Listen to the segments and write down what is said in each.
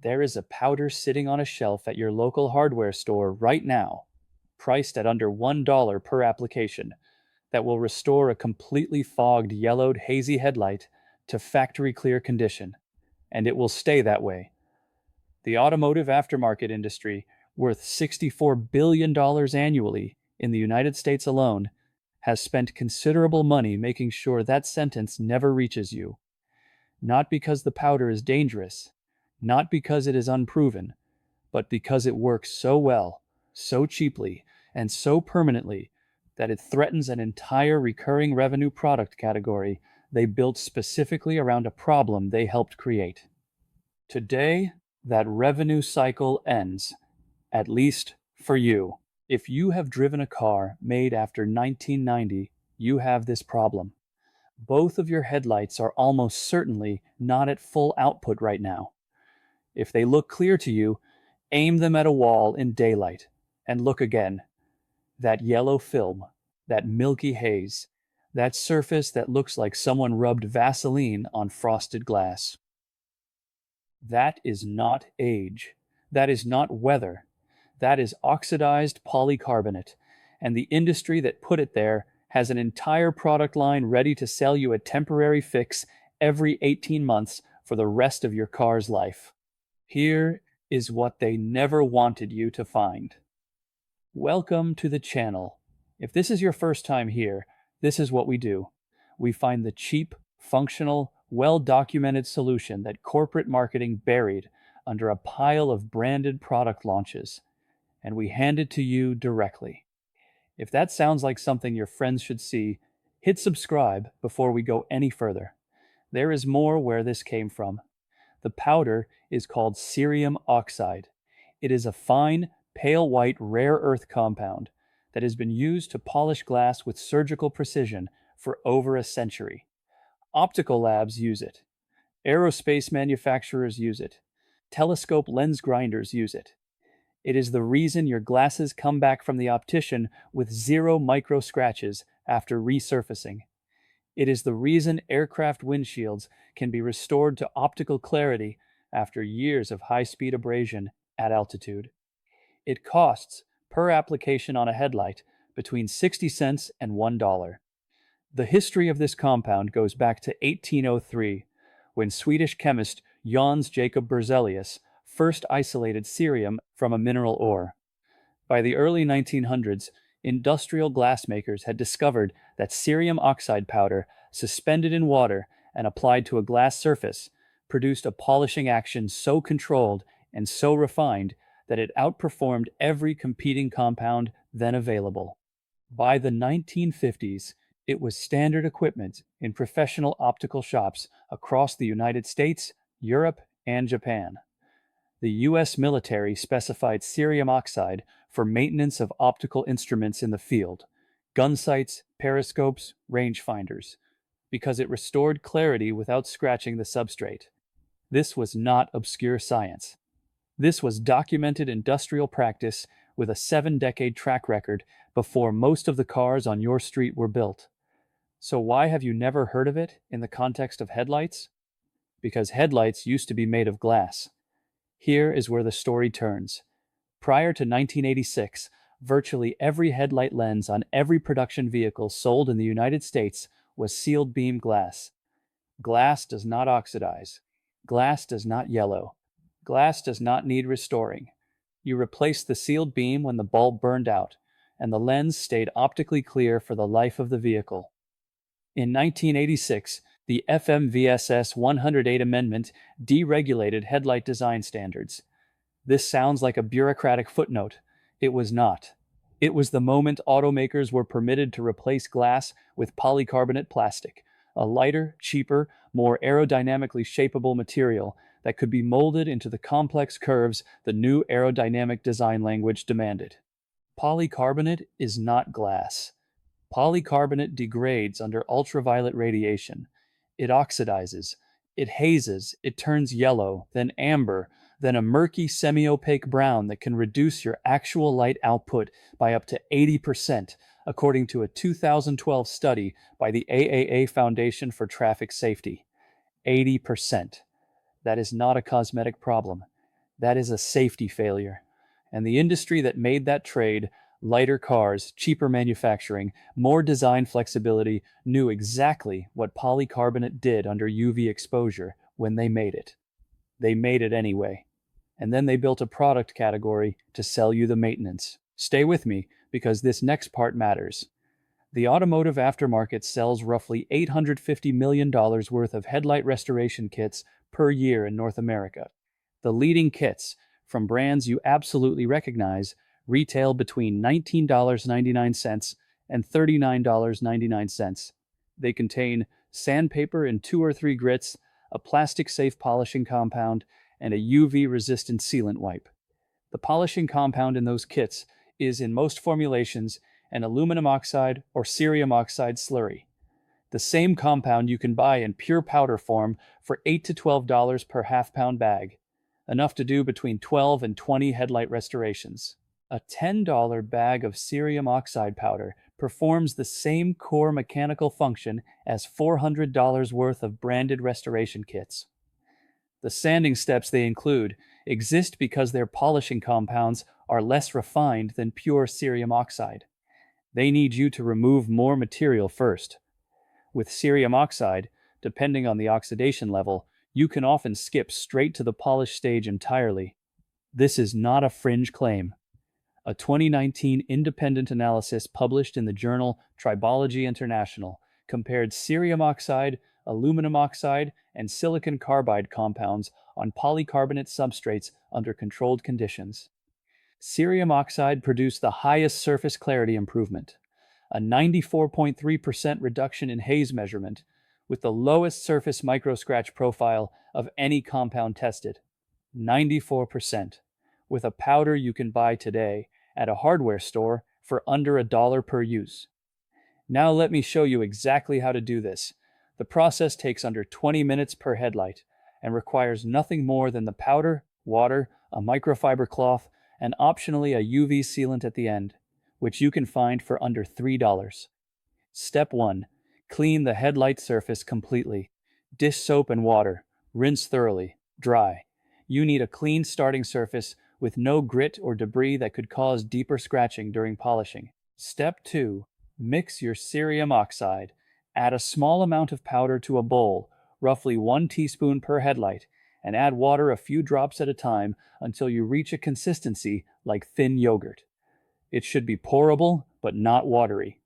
There is a powder sitting on a shelf at your local hardware store right now, priced at under $1 per application, that will restore a completely fogged, yellowed, hazy headlight to factory clear condition, and it will stay that way. The automotive aftermarket industry, worth $64 billion annually in the United States alone, has spent considerable money making sure that sentence never reaches you. Not because the powder is dangerous, not because it is unproven, but because it works so well, so cheaply, and so permanently that it threatens an entire recurring revenue product category they built specifically around a problem they helped create. Today, that revenue cycle ends, at least for you. If you have driven a car made after 1990, you have this problem. Both of your headlights are almost certainly not at full output right now. If they look clear to you, aim them at a wall in daylight and look again. That yellow film, that milky haze, that surface that looks like someone rubbed Vaseline on frosted glass. That is not age. That is not weather. That is oxidized polycarbonate, and the industry that put it there has an entire product line ready to sell you a temporary fix every 18 months for the rest of your car's life. Here is what they never wanted you to find. Welcome to the channel. If this is your first time here, this is what we do. We find the cheap, functional, well-documented solution that corporate marketing buried under a pile of branded product launches, and we hand it to you directly. If that sounds like something your friends should see, hit subscribe before we go any further. There is more where this came from. The powder is called cerium oxide. It is a fine, pale white rare earth compound that has been used to polish glass with surgical precision for over a century. Optical labs use it. Aerospace manufacturers use it. Telescope lens grinders use it. It is the reason your glasses come back from the optician with 0 micro scratches after resurfacing. It is the reason aircraft windshields can be restored to optical clarity after years of high-speed abrasion at altitude. It costs, per application on a headlight, between 60 cents and $1. The history of this compound goes back to 1803, when Swedish chemist Jöns Jacob Berzelius first isolated cerium from a mineral ore. By the early 1900s, industrial glassmakers had discovered that cerium oxide powder, suspended in water and applied to a glass surface, produced a polishing action so controlled and so refined that it outperformed every competing compound then available. By the 1950s, it was standard equipment in professional optical shops across the United States, Europe, and Japan. The U.S. military specified cerium oxide for maintenance of optical instruments in the field, gun sights, periscopes, rangefinders, because it restored clarity without scratching the substrate. This was not obscure science. This was documented industrial practice with a 7-decade track record before most of the cars on your street were built. So why have you never heard of it in the context of headlights? Because headlights used to be made of glass. Here is where the story turns. Prior to 1986, virtually every headlight lens on every production vehicle sold in the United States was sealed beam glass. Glass does not oxidize. Glass does not yellow. Glass does not need restoring. You replaced the sealed beam when the bulb burned out, and the lens stayed optically clear for the life of the vehicle. In 1986, the FMVSS 108 Amendment deregulated headlight design standards. This sounds like a bureaucratic footnote. It was not. It was the moment automakers were permitted to replace glass with polycarbonate plastic, a lighter, cheaper, more aerodynamically shapeable material that could be molded into the complex curves the new aerodynamic design language demanded. Polycarbonate is not glass. Polycarbonate degrades under ultraviolet radiation. It oxidizes, it hazes, it turns yellow, then amber, then a murky semi-opaque brown that can reduce your actual light output by up to 80%, according to a 2012 study by the AAA Foundation for Traffic Safety. 80%. That is not a cosmetic problem. That is a safety failure. And the industry that made that trade, lighter cars, cheaper manufacturing, more design flexibility, knew exactly what polycarbonate did under UV exposure when they made it. They made it anyway. And then they built a product category to sell you the maintenance. Stay with me, because this next part matters. The automotive aftermarket sells roughly $850 million worth of headlight restoration kits per year in North America. The leading kits, from brands you absolutely recognize, retail between $19.99 and $39.99. They contain sandpaper in 2 or 3 grits, a plastic-safe polishing compound, and a UV-resistant sealant wipe. The polishing compound in those kits is, in most formulations, an aluminum oxide or cerium oxide slurry. The same compound you can buy in pure powder form for $8 to $12 per half-pound bag, enough to do between 12 and 20 headlight restorations. A $10 bag of cerium oxide powder performs the same core mechanical function as $400 worth of branded restoration kits. The sanding steps they include exist because their polishing compounds are less refined than pure cerium oxide. They need you to remove more material first. With cerium oxide, depending on the oxidation level, you can often skip straight to the polish stage entirely. This is not a fringe claim. A 2019 independent analysis published in the journal Tribology International compared cerium oxide, aluminum oxide, and silicon carbide compounds on polycarbonate substrates under controlled conditions. Cerium oxide produced the highest surface clarity improvement, a 94.3% reduction in haze measurement, with the lowest surface microscratch profile of any compound tested. 94%, with a powder you can buy today at a hardware store for under $1 per use. Now let me show you exactly how to do this. The process takes under 20 minutes per headlight and requires nothing more than the powder, water, a microfiber cloth, and optionally a UV sealant at the end, which you can find for under $3. Step 1. Clean the headlight surface completely. Dish soap and water. Rinse thoroughly. Dry. You need a clean starting surface with no grit or debris that could cause deeper scratching during polishing. Step 2. Mix your cerium oxide. Add a small amount of powder to a bowl, roughly 1 teaspoon per headlight, and add water a few drops at a time until you reach a consistency like thin yogurt. It should be pourable, but not watery.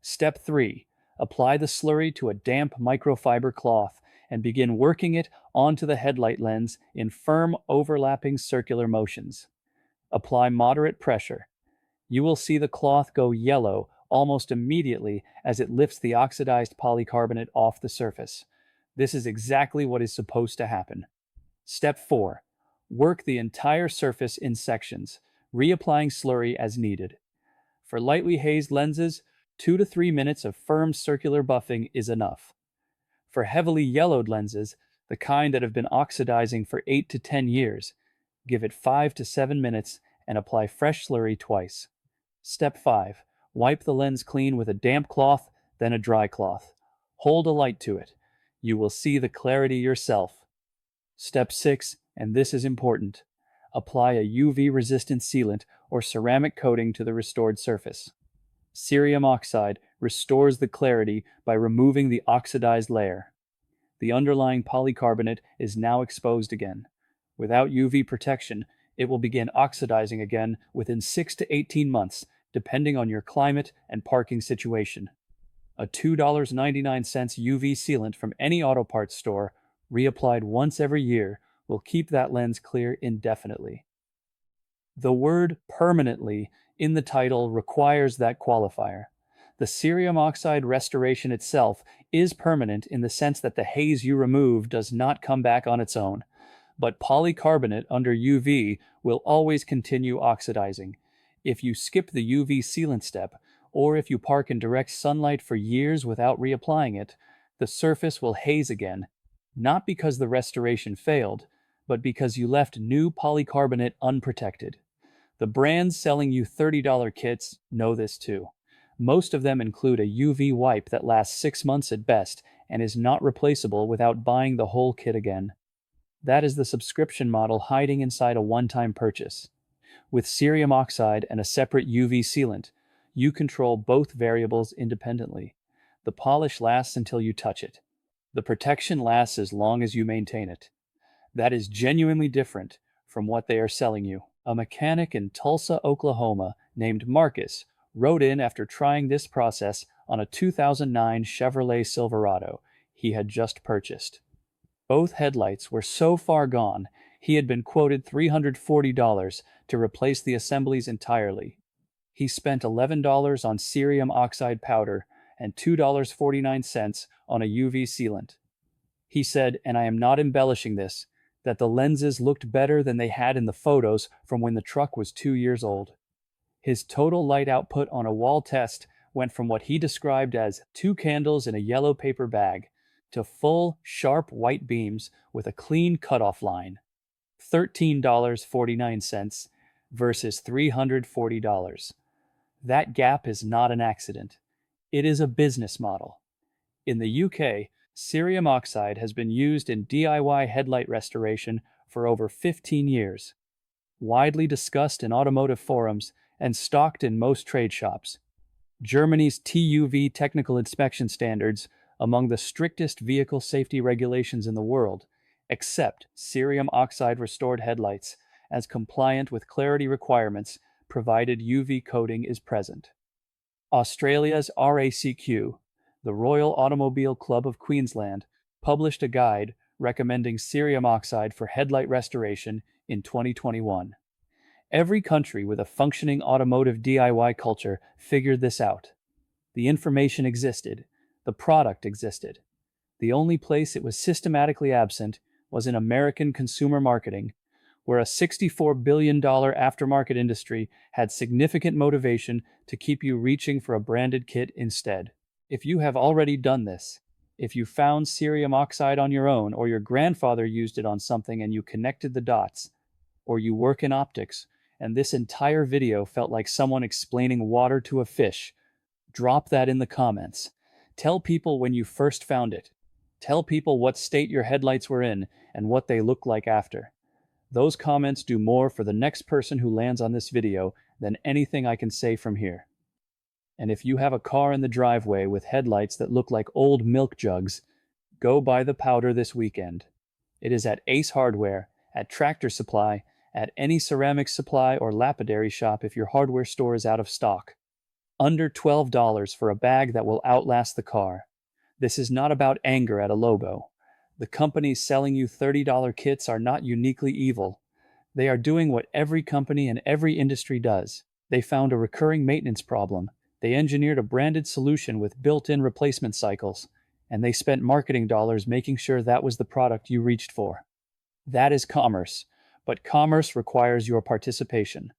Step 3. Apply the slurry to a damp microfiber cloth and begin working it onto the headlight lens in firm, overlapping circular motions. Apply moderate pressure. You will see the cloth go yellow almost immediately as it lifts the oxidized polycarbonate off the surface. This is exactly what is supposed to happen. Step 4. Work the entire surface in sections, reapplying slurry as needed. For lightly hazed lenses, 2 to 3 minutes of firm circular buffing is enough. For heavily yellowed lenses, the kind that have been oxidizing for 8 to 10 years, give it 5 to 7 minutes and apply fresh slurry twice. Step 5. Wipe the lens clean with a damp cloth, then a dry cloth. Hold a light to it. You will see the clarity yourself. Step 6, and this is important. Apply a UV-resistant sealant or ceramic coating to the restored surface. Cerium oxide restores the clarity by removing the oxidized layer. The underlying polycarbonate is now exposed again. Without UV protection, it will begin oxidizing again within 6 to 18 months, depending on your climate and parking situation. A $2.99 UV sealant from any auto parts store, reapplied once every year, will keep that lens clear indefinitely. The word permanently in the title requires that qualifier. The cerium oxide restoration itself is permanent in the sense that the haze you remove does not come back on its own, but polycarbonate under UV will always continue oxidizing. If you skip the UV sealant step, or if you park in direct sunlight for years without reapplying it, the surface will haze again, not because the restoration failed, but because you left new polycarbonate unprotected. The brands selling you $30 kits know this too. Most of them include a UV wipe that lasts 6 months at best and is not replaceable without buying the whole kit again. That is the subscription model hiding inside a one-time purchase. With cerium oxide and a separate UV sealant, you control both variables independently. The polish lasts until you touch it. The protection lasts as long as you maintain it. That is genuinely different from what they are selling you. A mechanic in Tulsa, Oklahoma, named Marcus, wrote in after trying this process on a 2009 Chevrolet Silverado he had just purchased. Both headlights were so far gone, he had been quoted $340 to replace the assemblies entirely. He spent $11 on cerium oxide powder and $2.49 on a UV sealant. He said, and I am not embellishing this, that the lenses looked better than they had in the photos from when the truck was 2 years old. His total light output on a wall test went from what he described as 2 candles in a yellow paper bag to full, sharp white beams with a clean cutoff line. $13.49 versus $340. That gap is not an accident. It is a business model. In the UK, cerium oxide has been used in DIY headlight restoration for over 15 years. Widely discussed in automotive forums and stocked in most trade shops. Germany's TÜV technical inspection standards among the strictest vehicle safety regulations in the world, accept cerium oxide restored headlights as compliant with clarity requirements provided UV coating is present. Australia's RACQ, the Royal Automobile Club of Queensland, published a guide recommending cerium oxide for headlight restoration in 2021. Every country with a functioning automotive DIY culture figured this out. The information existed. The product existed. The only place it was systematically absent was in American consumer marketing, where a $64 billion aftermarket industry had significant motivation to keep you reaching for a branded kit instead. If you have already done this, if you found cerium oxide on your own, or your grandfather used it on something and you connected the dots, or you work in optics, and this entire video felt like someone explaining water to a fish, drop that in the comments. Tell people when you first found it. Tell people what state your headlights were in and what they looked like after. Those comments do more for the next person who lands on this video than anything I can say from here. And if you have a car in the driveway with headlights that look like old milk jugs, go buy the powder this weekend. It is at Ace Hardware, at Tractor Supply, at any ceramics supply or lapidary shop if your hardware store is out of stock. Under $12 for a bag that will outlast the car. This is not about anger at a Lobo. The companies selling you $30 kits are not uniquely evil. They are doing what every company and every industry does. They found a recurring maintenance problem. They engineered a branded solution with built-in replacement cycles, and they spent marketing dollars making sure that was the product you reached for. That is commerce, but commerce requires your participation.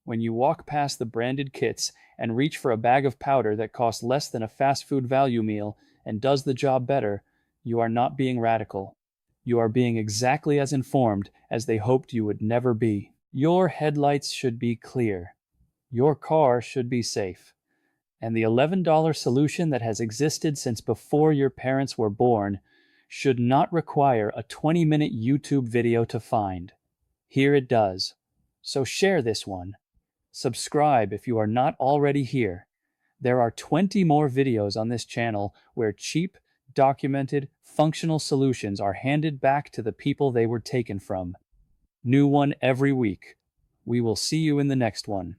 When you walk past the branded kits and reach for a bag of powder that costs less than a fast food value meal and does the job better, you are not being radical. You are being exactly as informed as they hoped you would never be. Your headlights should be clear. Your car should be safe. And the $11 solution that has existed since before your parents were born should not require a 20-minute YouTube video to find. Here it does. So share this one. Subscribe if you are not already here. There are 20 more videos on this channel where cheap, documented, functional solutions are handed back to the people they were taken from. New one every week. We will see you in the next one.